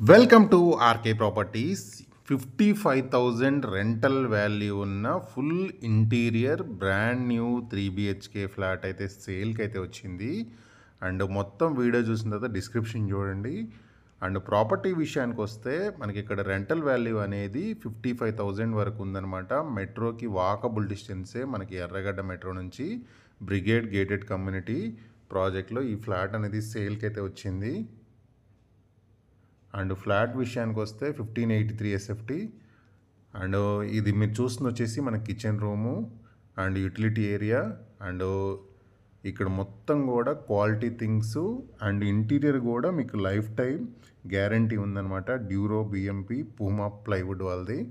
Welcome to RK properties. 55,000 rental value ఉన్న full interior brand new 3 BHK flat అయితే సేల్కి అయితే వచ్చింది. అండ్ మొత్తం వీడియో చూసిన తర్వాత డిస్క్రిప్షన్ చూడండి. అండ్ ప్రాపర్టీ విషయానికి వస్తే మనకి ఇక్కడ రెంటల్ వాల్యూ అనేది 55,000 వరకు ఉందన్నమాట. మెట్రోకి వాకబుల్ డిస్టెన్సే మనకి ఎర్రగడ్డ మెట్రో నుంచి బ్రిగేడ్ గేటెడ్ కమ్యూనిటీ ప్రాజెక్ట్లో ఈ ఫ్లాట్ అనేది సేల్కి అయితే వచ్చింది. అండ్ ఫ్లాట్ విషయానికి వస్తే 1583 SFT. అండ్ ఇది మీరు చూస్తుంది వచ్చేసి మన kitchen room and utility area. And ఇక్కడ మొత్తం కూడా క్వాలిటీ థింగ్స్ అండ్ ఇంటీరియర్ కూడా మీకు లైఫ్ టైం గ్యారంటీ ఉందన్నమాట. డ్యూరో BMP పూమా ప్లైవుడ్ వాళ్ళది.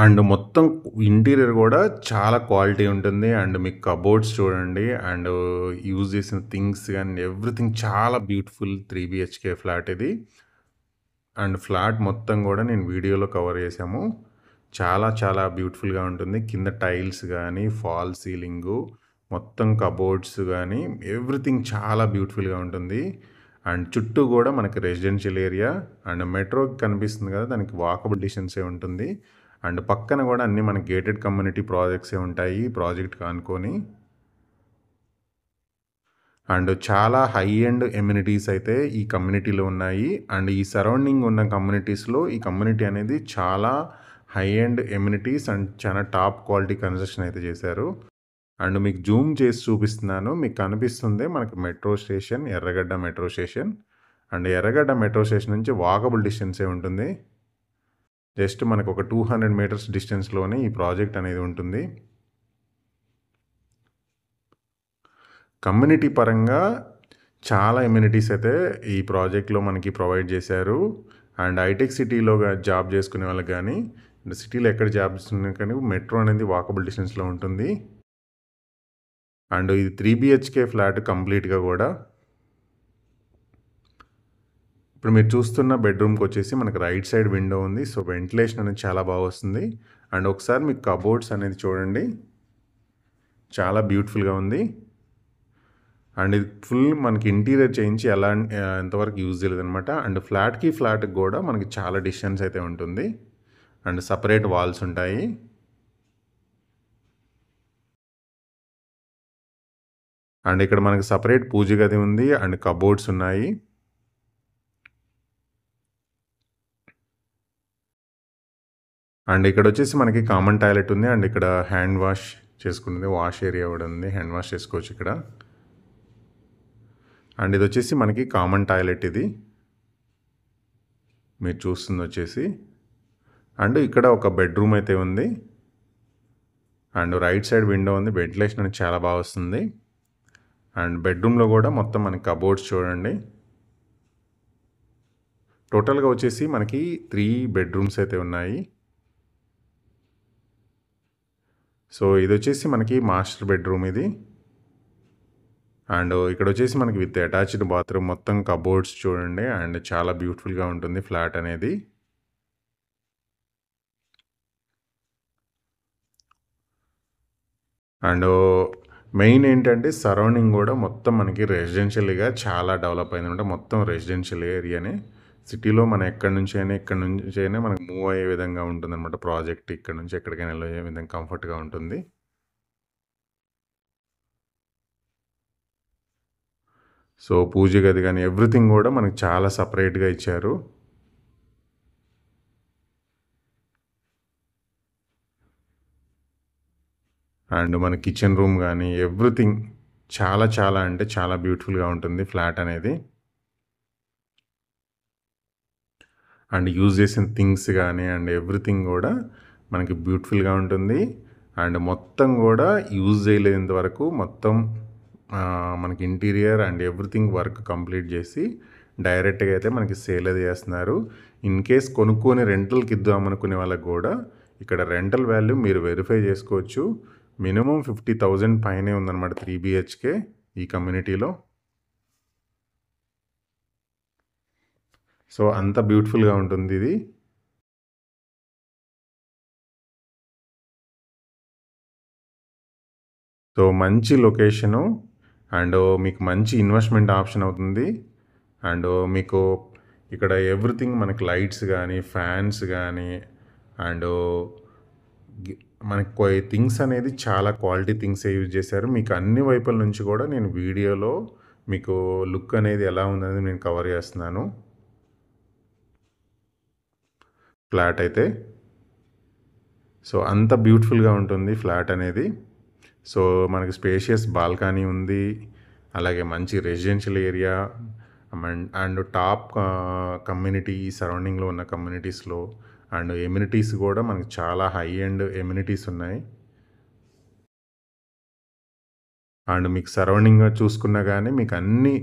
అండ్ మొత్తం ఇంటీరియర్ కూడా చాలా క్వాలిటీ ఉంటుంది. అండ్ మీకు కబోర్డ్స్ చూడండి అండ్ యూజ్ చేసిన థింగ్స్ అండ్ ఎవ్రీథింగ్ చాలా బ్యూటిఫుల్ 3 BHK ఫ్లాట్ ఇది. అండ్ ఫ్లాట్ మొత్తం కూడా నేను వీడియోలో కవర్ చేసాము. చాలా చాలా బ్యూటిఫుల్గా ఉంటుంది. కింద టైల్స్ కానీ ఫాల్ సీలింగు మొత్తం కబోర్డ్స్ కానీ ఎవ్రీథింగ్ చాలా బ్యూటిఫుల్గా ఉంటుంది. అండ్ చుట్టూ కూడా మనకి రెసిడెన్షియల్ ఏరియా అండ్ మెట్రోకి కనిపిస్తుంది కదా, దానికి వాకబుల్ డిస్టెన్సే ఉంటుంది. అండ్ పక్కన కూడా అన్నీ మనకి గేటెడ్ కమ్యూనిటీ ప్రాజెక్ట్సే ఉంటాయి ప్రాజెక్ట్ కానుకొని. అండ్ చాలా హై ఎండ్ ఎమ్యూనిటీస్ అయితే ఈ కమ్యూనిటీలో ఉన్నాయి. అండ్ ఈ సరౌండింగ్ ఉన్న కమ్యూనిటీస్లో ఈ కమ్యూనిటీ అనేది చాలా హై ఎండ్ ఎమ్యూనిటీస్ అండ్ చాలా టాప్ క్వాలిటీ కన్స్ట్రక్షన్ అయితే చేశారు. అండ్ మీకు జూమ్ చేసి చూపిస్తున్నాను. మీకు కనిపిస్తుంది మనకి మెట్రో స్టేషన్, ఎర్రగడ్డ మెట్రో స్టేషన్. అండ్ ఎర్రగడ్డ మెట్రో స్టేషన్ నుంచి వాకబుల్ డిస్టెన్సే ఉంటుంది. జస్ట్ మనకు ఒక 200 మీటర్స్ డిస్టెన్స్లోనే ఈ ప్రాజెక్ట్ అనేది ఉంటుంది. కమ్యూనిటీ పరంగా చాలా ఎమ్యూనిటీస్ అయితే ఈ ప్రాజెక్ట్లో మనకి ప్రొవైడ్ చేశారు. అండ్ హైటెక్ సిటీలో జాబ్ చేసుకునే వాళ్ళకి కానీ సిటీలో ఎక్కడ జాబ్ చేసుకునే కానీ మెట్రో అనేది వాకబుల్ డిస్టెన్స్లో ఉంటుంది. అండ్ ఇది 3 BHK ఫ్లాట్ కంప్లీట్గా కూడా. ఇప్పుడు మీరు చూస్తున్న బెడ్రూమ్కి వచ్చేసి మనకి రైట్ సైడ్ విండో ఉంది. సో వెంటిలేషన్ అనేది చాలా బాగా వస్తుంది. అండ్ ఒకసారి మీకు కబోర్డ్స్ అనేది చూడండి, చాలా బ్యూటిఫుల్గా ఉంది. అండ్ ఇది ఫుల్ మనకి ఇంటీరియర్ చేయించి ఎంతవరకు యూజ్ చేయలేదు అనమాట. అండ్ ఫ్లాట్కి కూడా మనకి చాలా డిస్టెన్స్ అయితే ఉంటుంది. అండ్ సపరేట్ వాల్స్ ఉంటాయి. అండ్ ఇక్కడ మనకి సపరేట్ పూజ గది ఉంది అండ్ కబోర్డ్స్ ఉన్నాయి. అండ్ ఇక్కడ వచ్చేసి మనకి కామన్ టాయిలెట్ ఉంది. అండ్ ఇక్కడ హ్యాండ్ వాష్ చేసుకునేది వాష్ ఏరియా కూడా ఉంది, హ్యాండ్ వాష్ చేసుకోవచ్చు ఇక్కడ. అండ్ ఇది వచ్చేసి మనకి కామన్ టాయిలెట్ ఇది మీరు చూస్తుంది వచ్చేసి. అండ్ ఇక్కడ ఒక బెడ్రూమ్ అయితే ఉంది. అండ్ రైట్ సైడ్ విండో ఉంది, వెంటిలేషన్ అనేది చాలా బాగా వస్తుంది. అండ్ బెడ్రూమ్లో కూడా మొత్తం మనకి కబోర్డ్స్ చూడండి. టోటల్గా వచ్చేసి మనకి 3 బెడ్రూమ్స్ అయితే ఉన్నాయి. సో ఇది వచ్చేసి మనకి మాస్టర్ బెడ్రూమ్ ఇది. అండ్ ఇక్కడ వచ్చేసి మనకి విత్ అటాచ్డ్ బాత్రూమ్, మొత్తం కబోర్డ్స్ చూడండి. అండ్ చాలా బ్యూటిఫుల్గా ఉంటుంది ఫ్లాట్ అనేది. అండ్ మెయిన్ ఏంటంటే సరౌండింగ్ కూడా మొత్తం మనకి రెసిడెన్షియల్గా చాలా డెవలప్ అయిందంటే మొత్తం రెసిడెన్షియల్ ఏరియానే. సిటీలో మనం ఇక్కడ నుంచి అయినా మనకు మూవ్ అయ్యే విధంగా ఉంటుందన్నమాట ప్రాజెక్ట్. ఇక్కడ నుంచి ఎక్కడికైనా వెళ్ళే విధంగా కంఫర్ట్గా ఉంటుంది. సో పూజ గది కానీ ఎవ్రీథింగ్ కూడా మనకి చాలా సపరేట్గా ఇచ్చారు. అండ్ మన కిచెన్ రూమ్ కానీ ఎవ్రీథింగ్ చాలా చాలా అంటే చాలా బ్యూటిఫుల్గా ఉంటుంది ఫ్లాట్ అనేది. అండ్ యూజ్ చేసిన థింగ్స్ కానీ అండ్ ఎవ్రీథింగ్ కూడా మనకి బ్యూటిఫుల్గా ఉంటుంది. అండ్ మొత్తం కూడా యూజ్ చేయలేనంత వరకు మొత్తం మనకి interior and everything work complete చేసి డైరెక్ట్గా అయితే మనకి సేల్ అది చేస్తున్నారు. ఇన్ కేస్ కొనుక్కొని రెంటల్కి ఇద్దాం అనుకునే వాళ్ళకి కూడా ఇక్కడ రెంటల్ వాల్యూ మీరు వెరిఫై చేసుకోవచ్చు. మినిమం 50,000 పైనే ఉందన్నమాట 3 BHK ఈ కమ్యూనిటీలో. సో అంత బ్యూటిఫుల్గా ఉంటుంది ఇది. సో మంచి లొకేషను అండ్ మీకు మంచి ఇన్వెస్ట్మెంట్ ఆప్షన్ అవుతుంది. అండ్ మీకు ఇక్కడ ఎవ్రీథింగ్ మనకి లైట్స్ గానీ, ఫ్యాన్స్ గానీ అండ్ గి మనకి థింగ్స్ అనేది చాలా క్వాలిటీ థింగ్సే యూజ్ చేశారు. మీకు అన్ని వైపుల నుంచి కూడా నేను వీడియోలో మీకు లుక్ అనేది ఎలా ఉందనేది నేను కవర్ చేస్తున్నాను. ఫ్లాట్ అయితే. సో, అంత బ్యూటిఫుల్‌గా ఉంటుంది ఫ్లాట్ అనేది. సో, మనకి స్పేషియస్ బాల్కనీ ఉంది. అలాగే మంచి residential area and top community సరౌండింగ్‌లో ఉన్న కమ్యూనిటీస్‌లో అండ్ ఎమ్యూనిటీస్ కూడా మనకి చాలా హై ఎండ్ ఎమ్యూనిటీస్ ఉన్నాయి. అండ్ మీకు సరౌండింగ్‌గా చూసుకున్నా గానీ మీకు అన్నీ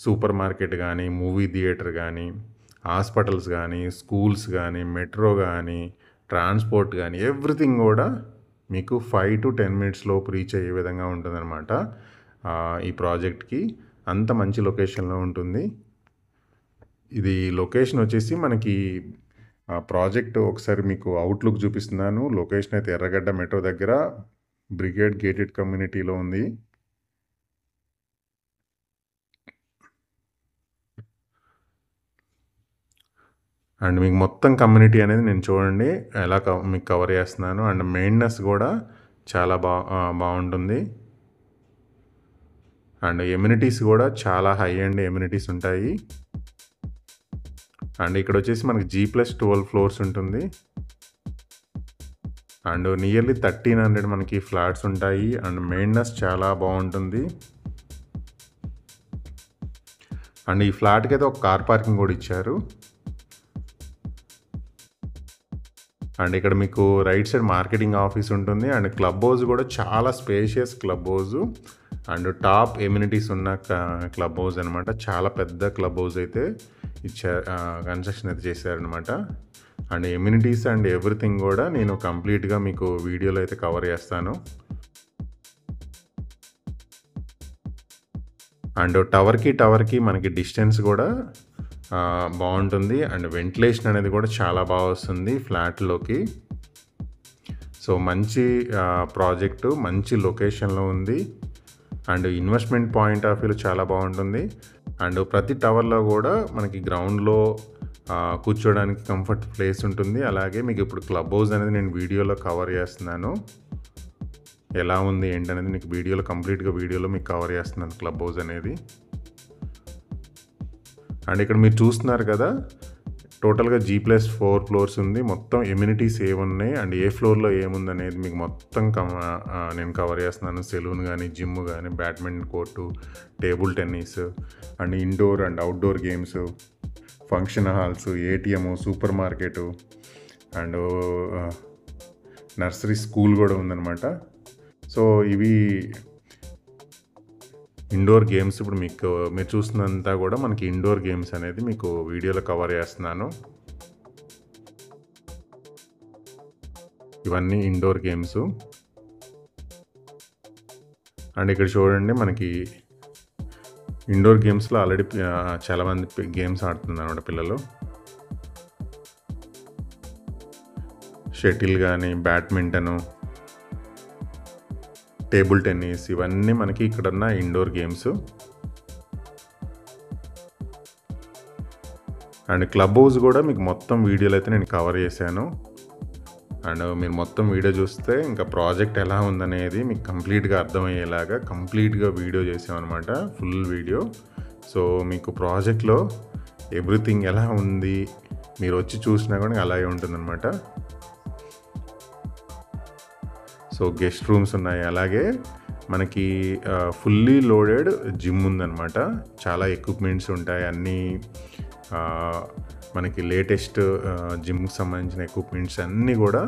సూపర్ మార్కెట్ గానీ, మూవీ థియేటర్ గానీ, హాస్పిటల్స్ గానీ, స్కూల్స్ గానీ, మెట్రో గానీ, ట్రాన్స్‌పోర్ట్ గానీ ఎవ్రీథింగ్ గూడా మీకు 5-10 మినిట్స్ లోపు రీచ్ అయ్యే విధంగా ఉంటుందనమాట. ఈ ప్రాజెక్ట్‌కి అంత మంచి లొకేషన్‌లో ఉంటుంది. ఇది లొకేషన్ వచ్చేసి మనకి ప్రాజెక్ట్ ఒకసారి మీకు అవుట్‌లుక్ చూపిస్తున్నాను. లొకేషన్ అయితే ఎర్రగడ్డ మెట్రో దగ్గర బ్రిగేడ్ గేటెడ్ కమ్యూనిటీలో ఉంది. అండ్ మీకు మొత్తం కమ్యూనిటీ అనేది నేను చూడండి ఎలా మీకు కవర్ చేస్తున్నాను. అండ్ మెయిన్నెస్ కూడా చాలా బాగుంటుంది. అండ్ ఎమ్యూనిటీస్ కూడా చాలా హై ఎండ్ ఎమ్యూనిటీస్ ఉంటాయి. అండ్ ఇక్కడ వచ్చేసి మనకి G+12 ఫ్లోర్స్ ఉంటుంది. అండ్ నియర్లీ 1300 మనకి ఫ్లాట్స్ ఉంటాయి. అండ్ మెయిన్నెస్ చాలా బాగుంటుంది. అండ్ ఈ ఫ్లాట్కి అయితే ఒక కార్ పార్కింగ్ కూడా ఇచ్చారు. అండ్ ఇక్కడ మీకు రైట్ సైడ్ మార్కెటింగ్ ఆఫీస్ ఉంటుంది. అండ్ క్లబ్ హౌస్ కూడా చాలా spacious club house and top amenities ఉన్న క్లబ్ హౌస్ అనమాట. చాలా పెద్ద క్లబ్ హౌస్ అయితే కన్స్ట్రక్షన్ అయితే చేశారనమాట. అండ్ ఎమ్యూనిటీస్ అండ్ ఎవ్రీథింగ్ కూడా నేను కంప్లీట్గా మీకు వీడియోలో అయితే కవర్ చేస్తాను. అండ్ టవర్కి మనకి డిస్టెన్స్ కూడా బాగుంటుంది. అండ్ వెంటిలేషన్ అనేది కూడా చాలా బాగా వస్తుంది ఫ్లాట్లోకి. సో మంచి ప్రాజెక్టు మంచి లొకేషన్లో ఉంది. అండ్ ఇన్వెస్ట్మెంట్ పాయింట్ ఆఫ్ వ్యూలో చాలా బాగుంటుంది. అండ్ ప్రతి టవర్లో కూడా మనకి గ్రౌండ్లో కూర్చోడానికి కంఫర్ట్ ప్లేస్ ఉంటుంది. అలాగే మీకు ఇప్పుడు క్లబ్ హౌస్ అనేది నేను వీడియోలో కవర్ చేస్తున్నాను. ఎలా ఉంది ఏంటనేది మీకు వీడియోలో కంప్లీట్గా వీడియోలో మీకు కవర్ చేస్తున్నాను క్లబ్ హౌస్ అనేది. అండ్ ఇక్కడ మీరు చూస్తున్నారు కదా టోటల్గా G+4 ఫ్లోర్స్ ఉంది. మొత్తం ఎమ్యూనిటీస్ ఏమున్నాయి అండ్ ఏ ఫ్లోర్లో ఏముందనేది మీకు మొత్తం నేను కవర్ చేస్తున్నాను. సెలూన్ కానీ, జిమ్ కానీ, badminton court, table tennis and indoor and outdoor games, function halls, ATM, super market and nursery school కూడా ఉందన్నమాట. సో ఇవి ఇండోర్ గేమ్స్. ఇప్పుడు మీరు చూస్తున్నంతా కూడా మనకి ఇండోర్ గేమ్స్ అనేది మీకు వీడియోలో కవర్ చేస్తున్నాను. ఇవన్నీ ఇండోర్ గేమ్స్. అండ్ ఇక్కడ చూడండి మనకి ఇండోర్ గేమ్స్లో ఆల్రెడీ చాలామంది గేమ్స్ ఆడుతున్నారు అన్నమాట పిల్లలు. షటిల్ కానీ, బ్యాడ్మింటను, టేబుల్ టెన్నిస్ ఇవన్నీ మనకి ఇక్కడ ఉన్న indoor games. And club house కూడా మీకు మొత్తం వీడియోలో అయితే నేను కవర్ చేశాను. అండ్ మీరు మొత్తం వీడియో చూస్తే ఇంకా ప్రాజెక్ట్ ఎలా ఉందనేది మీకు కంప్లీట్గా అర్థమయ్యేలాగా కంప్లీట్గా వీడియో చేసామన్నమాట, ఫుల్ వీడియో. సో మీకు ప్రాజెక్ట్లో ఎవ్రీథింగ్ ఎలా ఉంది మీరు వచ్చి చూసినా కూడా అలాగే ఉంటుందన్నమాట. సో గెస్ట్ రూమ్స్ ఉన్నాయి. అలాగే మనకి ఫుల్లీ లోడెడ్ జిమ్ ఉందన్నమాట. చాలా ఎక్విప్మెంట్స్ ఉంటాయి. అన్నీ మనకి లేటెస్ట్ జిమ్కి సంబంధించిన ఎక్విప్మెంట్స్ అన్నీ కూడా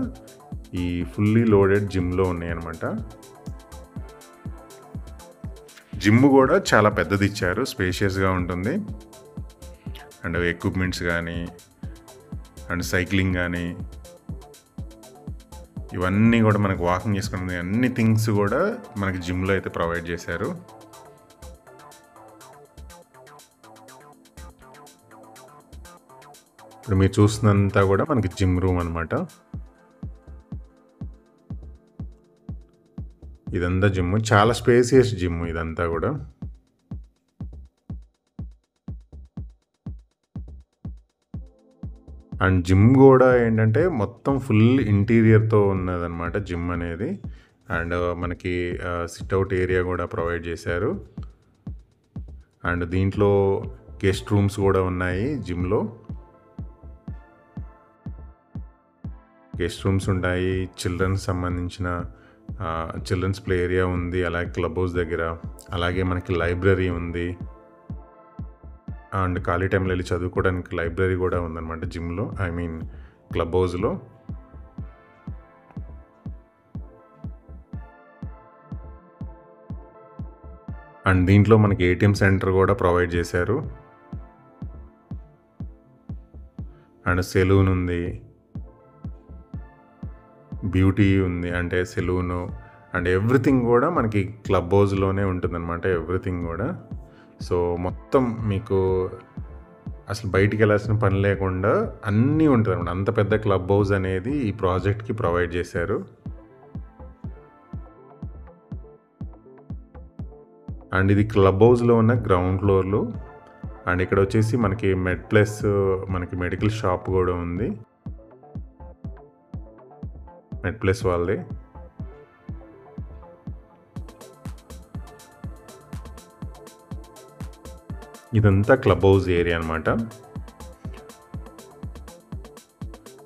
ఈ ఫుల్లీ లోడెడ్ జిమ్లో ఉన్నాయన్నమాట. జిమ్ కూడా చాలా పెద్దది ఇచ్చారు, స్పేషియస్గా ఉంటుంది. అండ్ ఎక్విప్మెంట్స్ కానీ అండ్ సైక్లింగ్ కానీ ఇవన్నీ కూడా మనకు వాకింగ్ చేసుకునే అన్ని థింగ్స్ కూడా మనకి జిమ్లో అయితే ప్రొవైడ్ చేశారు. ఇప్పుడు మీరు చూస్తున్నంతా కూడా మనకి జిమ్ రూమ్ అనమాట. ఇదంతా జిమ్, చాలా స్పేసియస్ జిమ్ ఇదంతా కూడా. అండ్ జిమ్ గూడా ఏంటంటే మొత్తం ఫుల్ ఇంటీరియర్‌తో ఉన్నదనమాట జిమ్ అనేది. అండ్ మనకి సిట్అవుట్ ఏరియా గూడా ప్రొవైడ్ చేశారు. అండ్ దీంట్లో గెస్ట్ రూమ్స్ గూడా ఉన్నాయి జిమ్‌లో. గెస్ట్ రూమ్స్ ఉంటాయి. చిల్డ్రన్స్ సంబంధించిన చిల్డ్రన్స్ ప్లే ఏరియా ఉంది. అలాగే క్లబ్ హౌస్ దగ్గర. అలాగే మనకి లైబ్రరీ ఉంది. అండ్ ఖాళీ టైంలో వెళ్ళి చదువుకోవడానికి లైబ్రరీ కూడా ఉందన్నమాట జిమ్‌లో. ఐ మీన్ క్లబ్ హౌస్‌లో. అండ్ దీంట్లో మనకి ఏటీఎం సెంటర్ కూడా ప్రొవైడ్ చేశారు. అండ్ సెలూన్ ఉంది. బ్యూటీ ఉంది. అంటే సెలూను అండ్ ఎవ్రీథింగ్ కూడా మనకి క్లబ్ హౌస్‌లోనే ఉంటుందన్నమాట ఎవ్రీథింగ్ కూడా. సో మొత్తం మీకు అసలు బయటికి వెళ్ళాల్సిన పని లేకుండా అన్నీ ఉంటుందన్నమాట. అంత పెద్ద క్లబ్ హౌస్ అనేది ఈ ప్రాజెక్ట్‌కి ప్రొవైడ్ చేశారు. అండ్ ఇది క్లబ్ హౌస్‌లో ఉన్న గ్రౌండ్ ఫ్లోర్‌లో. అండ్ ఇక్కడ వచ్చేసి మనకి మెడ్‌ప్లస్ మనకి మెడికల్ షాప్ కూడా ఉంది. మెడ్‌ప్లస్ వాళ్ళది. ఇదంతా క్లబ్ హౌస్ ఏరియా అనమాట.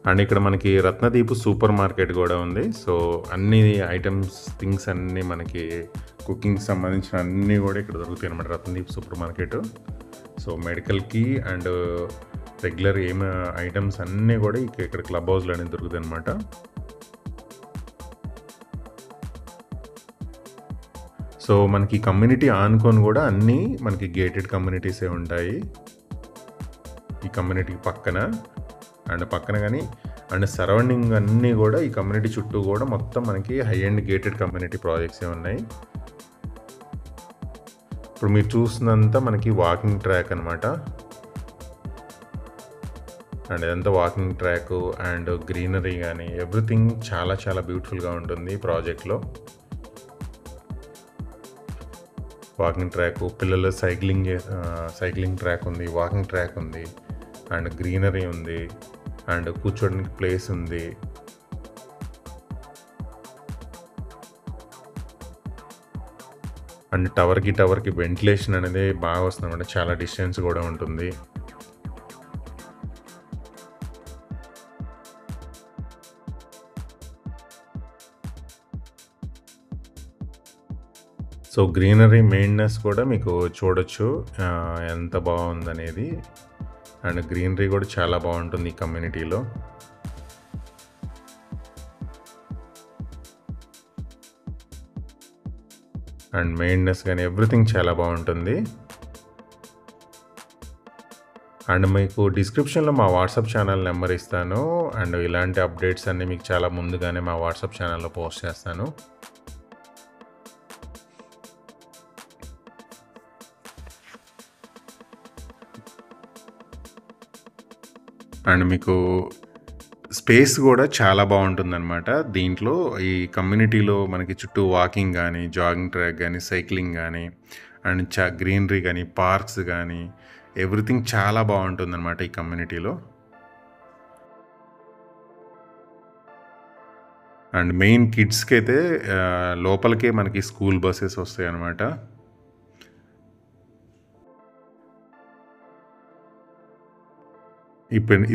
అండ్ ఇక్కడ మనకి రత్నదీపు సూపర్ మార్కెట్ కూడా ఉంది. సో అన్ని ఐటమ్స్ థింగ్స్ అన్నీ మనకి కుకింగ్కి సంబంధించిన అన్నీ కూడా ఇక్కడ దొరుకుతాయి అనమాట రత్నదీప్ సూపర్ మార్కెట్. సో మెడికల్కి అండ్ రెగ్యులర్ ఐటమ్స్ అన్నీ కూడా ఇక్కడ క్లబ్ హౌస్లో అనేది దొరుకుతాయి అనమాట. సో మనకి కమ్యూనిటీ ఆనుకొని కూడా అన్నీ మనకి గేటెడ్ కమ్యూనిటీసే ఉంటాయి ఈ కమ్యూనిటీకి పక్కన. అండ్ పక్కన కానీ అండ్ సరౌండింగ్ అన్నీ కూడా ఈ కమ్యూనిటీ చుట్టూ కూడా మొత్తం మనకి హై అండ్ గేటెడ్ కమ్యూనిటీ ప్రాజెక్ట్సే ఉన్నాయి. ఇప్పుడు మీరు చూస్తున్నంతా మనకి వాకింగ్ ట్రాక్ అనమాట. అండ్ ఇదంతా వాకింగ్ ట్రాక్ అండ్ గ్రీనరీ కానీ ఎవ్రీథింగ్ చాలా చాలా బ్యూటిఫుల్గా ఉంటుంది ఈ ప్రాజెక్ట్లో. వాకింగ్ ట్రాక్, పిల్లలు సైక్లింగ్ ట్రాక్ ఉంది, వాకింగ్ ట్రాక్ ఉంది అండ్ గ్రీనరీ ఉంది అండ్ కూర్చోడానికి ప్లేస్ ఉంది. అండ్ టవర్కి వెంటిలేషన్ అనేది బాగా వస్తుంది అనమాట. చాలా డిస్టెన్స్ కూడా ఉంటుంది. సో గ్రీనరీ మెయిన్నెస్ కూడా మీకు చూడొచ్చు ఎంత బాగుందనేది. అండ్ గ్రీనరీ కూడా చాలా బాగుంటుంది ఈ కమ్యూనిటీలో. అండ్ మెయిన్నెస్ కానీ ఎవ్రీథింగ్ చాలా బాగుంటుంది. అండ్ మీకు డిస్క్రిప్షన్లో మా వాట్సాప్ ఛానల్ నెంబర్ ఇస్తాను. అండ్ ఇలాంటి అప్డేట్స్ అన్నీ మీకు చాలా ముందుగానే మా వాట్సాప్ ఛానల్లో పోస్ట్ చేస్తాను. అండ్ మీకు స్పేస్ కూడా చాలా బాగుంటుందన్నమాట దీంట్లో. ఈ కమ్యూనిటీలో మనకి చుట్టూ వాకింగ్ కానీ, జాగింగ్ ట్రాక్ కానీ, సైక్లింగ్ కానీ అండ్ గ్రీనరీ కానీ, పార్క్స్ కానీ ఎవ్రీథింగ్ చాలా బాగుంటుందన్నమాట ఈ కమ్యూనిటీలో. అండ్ మెయిన్ కిడ్స్కి అయితే లోపలికే మనకి స్కూల్ బస్సెస్ వస్తాయి అన్నమాట.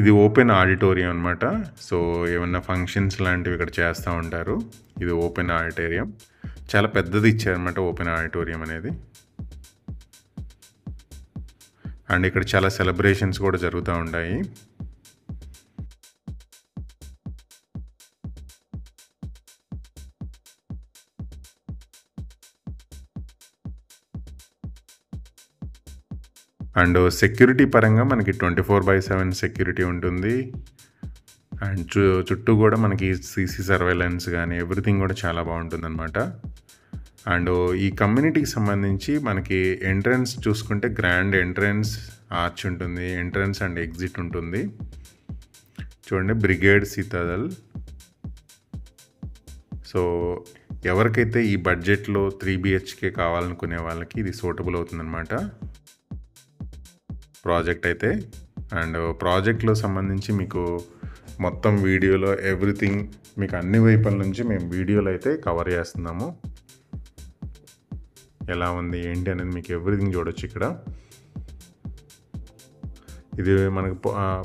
ఇది ఓపెన్ ఆడిటోరియం అనమాట. సో ఏమన్నా ఫంక్షన్స్ లాంటివి ఇక్కడ చేస్తూ ఉంటారు. ఇది ఓపెన్ ఆడిటోరియం. చాలా పెద్దది ఇచ్చారనమాట ఓపెన్ ఆడిటోరియం అనేది. అండ్ ఇక్కడ చాలా సెలబ్రేషన్స్ కూడా జరుగుతూ ఉంటాయి. అండ్ సెక్యూరిటీ పరంగా మనకి 24/7 సెక్యూరిటీ ఉంటుంది. అండ్ చుట్టూ కూడా మనకి సీసీ సర్వేలెన్స్ కానీ ఎవ్రీథింగ్ కూడా చాలా బాగుంటుందన్నమాట. అండ్ ఈ కమ్యూనిటీకి సంబంధించి మనకి ఎంట్రన్స్ చూసుకుంటే గ్రాండ్ ఎంట్రన్స్ ఆర్చ్ ఉంటుంది. ఎంట్రన్స్ అండ్ ఎగ్జిట్ ఉంటుంది. చూడండి, బ్రిగేడ్ సితాదల్. సో ఎవరికైతే ఈ బడ్జెట్లో 3 BHK కావాలనుకునే వాళ్ళకి ఇది సూటబుల్ అవుతుందన్నమాట ప్రాజెక్ట్ అయితే. అండ్ ప్రాజెక్ట్‌లో సంబంధించి మీకు మొత్తం వీడియోలో ఎవ్రీథింగ్ మీకు అన్ని వైపుల నుంచి మేము వీడియోలో అయితే కవర్ చేస్తున్నాము. ఎలా ఉంది ఏంటి అనేది మీకు ఎవ్రీథింగ్ చూడొచ్చు ఇక్కడ. ఇది మనకు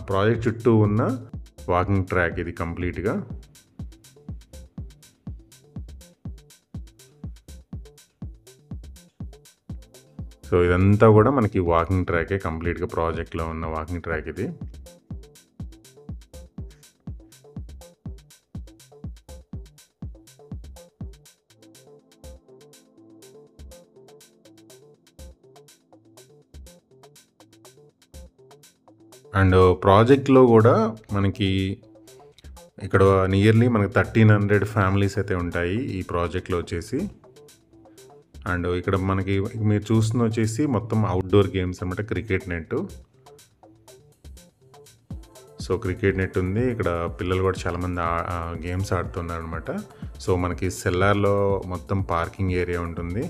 ప్రాజెక్ట్ చుట్టూ ఉన్న వాకింగ్ ట్రాక్ ఇది కంప్లీట్‌గా. సో ఇదంతా కూడా మనకి వాకింగ్ ట్రాకే కంప్లీట్‌గా ప్రాజెక్ట్‌లో ఉన్న వాకింగ్ ట్రాక్ ఇది. అండ్ ప్రాజెక్ట్‌లో కూడా మనకి ఇక్కడ నియర్లీ మనకి 1300 ఫ్యామిలీస్ అయితే ఉంటాయి ఈ ప్రాజెక్ట్‌లో వచ్చేసి. అండ్ ఇక్కడ మనకి మీరు చూస్తుంది వచ్చేసి మొత్తం అవుట్‌డోర్ గేమ్స్ అనమాట. Cricket net. So cricket net ఉంది. ఇక్కడ పిల్లలు కూడా చాలామంది గేమ్స్ ఆడుతున్నారు అనమాట. సో మనకి సెల్లార్లో మొత్తం పార్కింగ్ ఏరియా ఉంటుంది.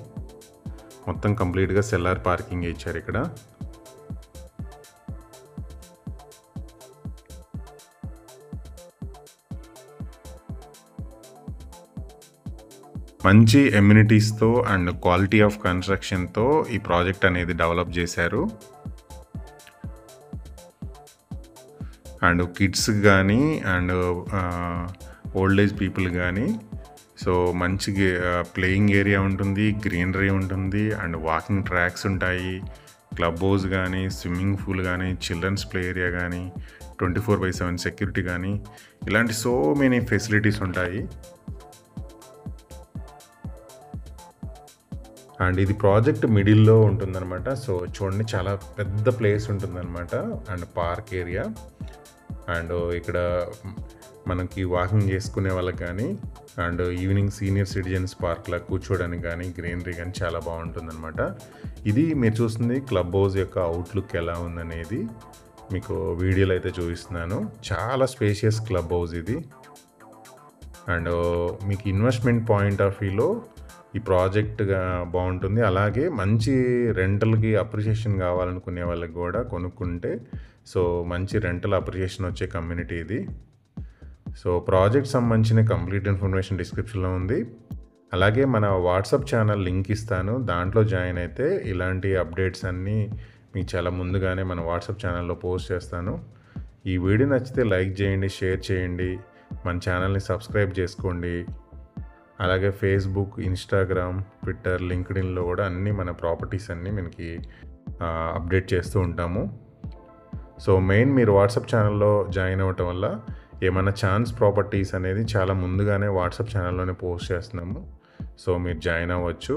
మొత్తం కంప్లీట్‌గా సెల్లార్ పార్కింగ్ ఇచ్చారు ఇక్కడ. మంచి ఎమ్యూనిటీస్‌తో అండ్ క్వాలిటీ ఆఫ్ కన్‌స్ట్రక్షన్‌తో ఈ ప్రాజెక్ట్ అనేది డెవలప్ చేశారు. అండ్ కిడ్స్‌కి గానీ అండ్ ఓల్డ్ ఏజ్ పీపుల్ గానీ సో మంచి ప్లేయింగ్ ఏరియా ఉంటుంది, గ్రీనరీ ఉంటుంది అండ్ వాకింగ్ ట్రాక్స్ ఉంటాయి. క్లబ్ హౌస్ గానీ, స్విమ్మింగ్ పూల్ గానీ, చిల్డ్రన్స్ ప్లే ఏరియా గానీ, 24/7 సెక్యూరిటీ గానీ ఇలాంటి సో మెనీ ఫెసిలిటీస్ ఉంటాయి. అండ్ ఇది ప్రాజెక్ట్ మిడిల్‌లో ఉంటుందన్నమాట. సో చూడండి చాలా పెద్ద ప్లేస్ ఉంటుందన్నమాట అండ్ పార్క్ ఏరియా. అండ్ ఇక్కడ మనకి వాకింగ్ చేసుకునే వాళ్ళకి కానీ అండ్ ఈవినింగ్ సీనియర్ సిటిజన్స్ పార్క్‌లో కూర్చోవడానికి కానీ గ్రీనరీ కానీ చాలా బాగుంటుందన్నమాట. ఇది మీరు చూస్తుంది క్లబ్ హౌస్ యొక్క అవుట్లుక్ ఎలా ఉందనేది మీకు వీడియోలో అయితే చూపిస్తున్నాను. చాలా స్పేషియస్ క్లబ్ హౌస్ ఇది. అండ్ మీకు ఇన్వెస్ట్మెంట్ పాయింట్ ఆఫ్ వ్యూలో ఈ ప్రాజెక్ట్గా బాగుంటుంది. అలాగే మంచి రెంటల్కి అప్రిషియేషన్ కావాలనుకునే వాళ్ళకి కూడా కొనుక్కుంటే సో మంచి రెంటల్ అప్రిషియేషన్ వచ్చే కమ్యూనిటీ ఇది. సో ప్రాజెక్ట్ సంబంధించిన కంప్లీట్ ఇన్ఫర్మేషన్ డిస్క్రిప్షన్లో ఉంది. అలాగే మన వాట్సాప్ ఛానల్ లింక్ ఇస్తాను. దాంట్లో జాయిన్ అయితే ఇలాంటి అప్డేట్స్ అన్నీ మీకు చాలా ముందుగానే మన వాట్సాప్ ఛానల్లో పోస్ట్ చేస్తాను. ఈ వీడియో నచ్చితే లైక్ చేయండి, షేర్ చేయండి, మన ఛానల్ని సబ్స్క్రైబ్ చేసుకోండి. అలాగే ఫేస్బుక్, ఇన్స్టాగ్రామ్, ట్విట్టర్, లింక్డ్ఇన్లో కూడా అన్నీ మన ప్రాపర్టీస్ అన్నీ మనకి అప్డేట్ చేస్తూ ఉంటాము. సో మెయిన్ మీరు వాట్సాప్ ఛానల్లో జాయిన్ అవ్వటం వల్ల ఏమైనా ఛాన్స్ ప్రాపర్టీస్ అనేది చాలా ముందుగానే వాట్సాప్ ఛానల్లోనే పోస్ట్ చేస్తున్నాము. సో మీరు జాయిన్ అవ్వచ్చు.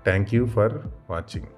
Thank you for watching.